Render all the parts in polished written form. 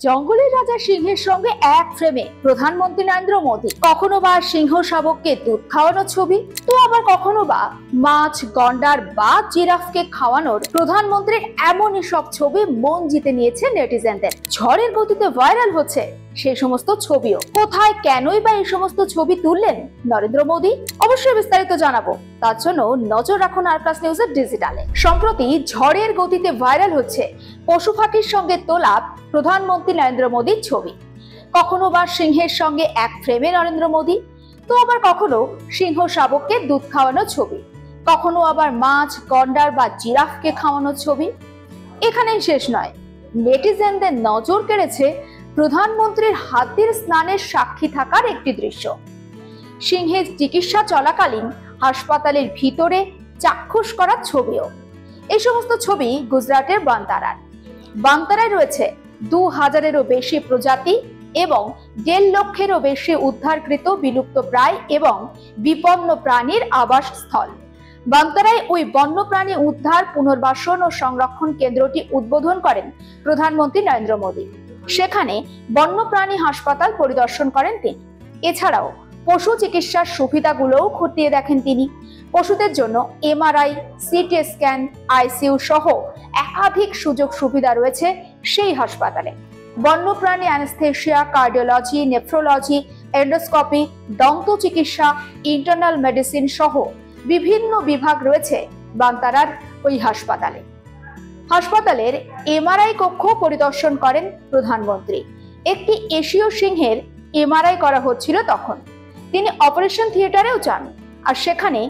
জঙ্গলের রাজা সিংহের সঙ্গে এক ফ্রেমে প্রধানমন্ত্রী নরেন্দ্র মোদী। কখনো বা সিংহ শাবককে দুধ খাওয়ানোর ছবি, তো আবার কখনো বা মাছ, গন্ডার বা জিরাফকে খাওয়ানোর প্রধানমন্ত্রীর এমনই সব ছবি মন জিতে নিয়েছে নেটিজেনদের। ঝড়ের গতিতে ভাইরাল হচ্ছে সেই সমস্ত ছবিও। কোথায়, কেনই বা এই সমস্ত ছবি তুললেন নরেন্দ্র মোদী? অবশ্যই বিস্তারিত জানাবো, তার জন্য নজর রাখুন আর প্লাস নিউজের ডিজিটালে। সম্প্রতি ঝড়ের গতিতে ভাইরাল হচ্ছে পশু পাখির সঙ্গে তোলা প্রধানমন্ত্রী নরেন্দ্র মোদীর ছবি। কখনো বা সিংহের সঙ্গে এক ফ্রেমে নরেন্দ্র মোদী, তো আবার কখনো সিংহ শাবককে দুধ খাওয়ানোর ছবি, কখনো আবার মাছ, গন্ডার বা জিরাফকে খাওয়ানোর ছবি। এখানেই শেষ নয়, নেটিজেনদের নজর কেড়েছে প্রধানমন্ত্রীর হাতির স্নানের সাক্ষী থাকার একটি দৃশ্য। সিংহের চিকিৎসা চলাকালীন হাসপাতালের ভিতরে চাক্ষুষ করার ছবিও। এই সমস্ত ছবি গুজরাটের বান্তারায় রয়েছে 2000-এরও বেশি প্রজাতি এবং 1.5 লক্ষেরও বেশি উদ্ধারকৃত বিলুপ্ত প্রায় এবং বিপন্ন প্রাণীর আবাসস্থল। বান্তারায় ওই বন্যপ্রাণী উদ্ধার, পুনর্বাসন ও সংরক্ষণ কেন্দ্রটি উদ্বোধন করেন প্রধানমন্ত্রী নরেন্দ্র মোদী। সেখানে বন্যপ্রাণী হাসপাতাল পরিদর্শন করেন তিনি। এছাড়াও পশু চিকিৎসার সুবিধাগুলোও খতিয়ে দেখেন তিনি। পশুদের জন্য এমআরআই, সিটি স্ক্যান, আইসিইউ সহ একাধিক সুযোগ সুবিধা রয়েছে সেই হাসপাতালে। বন্যপ্রাণী অ্যানেস্থেশিয়া, কার্ডিওলজি, নেফ্রোলজি, এন্ডোস্কোপি, দন্ত চিকিৎসা, ইন্টারনাল মেডিসিন সহ বিভিন্ন বিভাগ রয়েছে বান্তারার ওই হাসপাতালে। হাসপাতালের এমআরআই কক্ষ পরিদর্শন করেন প্রধানমন্ত্রী। একটি এশীয় সিংহের এমআরআই করা হচ্ছিল তখন। তিনি অপারেশন থিয়েটারেও যান, আর সেখানে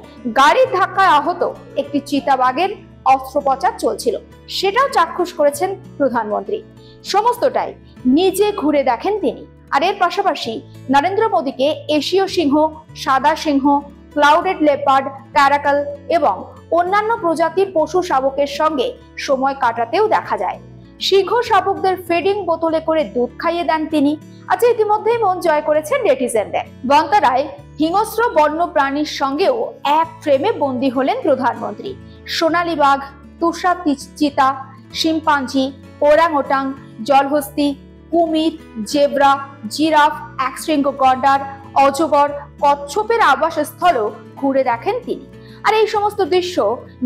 গাড়ির ধাক্কায় আহত একটি চিতাবাঘের অস্ত্রোপচার চলছিল, সেটাও চাক্ষুষ করেছেন প্রধানমন্ত্রী। সমস্তটাই নিজে ঘুরে দেখেন তিনি। আর এর পাশাপাশি নরেন্দ্র মোদীকে এশীয় সিংহ, সাদা সিংহ, ক্লাউডেড লেপার্ড, ক্যারাকাল এবং অন্যান্য প্রজাতির পশু শাবকের সঙ্গে সময় কাটাতেও দেখা যায়। সিংহ শাবকদের ফিডিং বোতলে করে দুধ খাইয়ে দেন তিনি। আচ্ছা, ইতিমধ্যেই মন জয় করেছেন নেটিজেনদের। বান্তারায় হিংস্র বন্য প্রাণীর সঙ্গেও এক ফ্রেমে বন্দী হলেন প্রধানমন্ত্রী। সোনালী বাঘ, তুষা চিতা, শিম্পাঞ্জি, ওরাংওটাং, জলহস্তী, কুমির, জেব্রা, জিরাফ, একশৃঙ্গ গন্ডার, অজগর, কচ্ছপের আবাসস্থলও ঘুরে দেখেন তিনি। আর এই সমস্ত দৃশ্য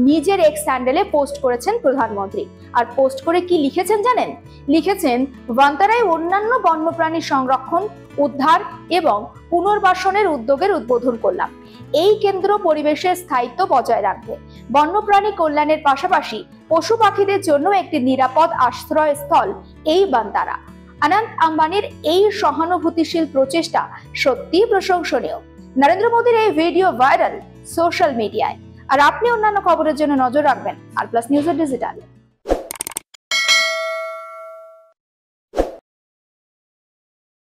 নিজের এক্স হ্যান্ডেলে পোস্ট করেছেন প্রধানমন্ত্রী। আর পোস্ট করে কি লিখেছেন জানেন? লিখেছেন, বান্তারায় অন্যান্য বন্যপ্রাণী সংরক্ষণ, উদ্ধার এবং পুনর্বাসনের উদ্যোগের উদ্বোধন করলাম। এই কেন্দ্র পরিবেশের স্থায়িত্ব বজায় রাখবে, বন্যপ্রাণী কল্যাণের পাশাপাশি পশু পাখিদের জন্য একটি নিরাপদ আশ্রয়স্থল এই বান্তারা। অনন্ত আম্বানির এই সহানুভূতিশীল প্রচেষ্টা সত্যিই প্রশংসনীয়। নরেন্দ্র মোদীর এই ভিডিও ভাইরাল সোশ্যাল মিডিয়ায়। আর আপনি অন্যান্য খবরের জন্য নজর রাখবেন আর প্লাস নিউজের ডিজিটালে।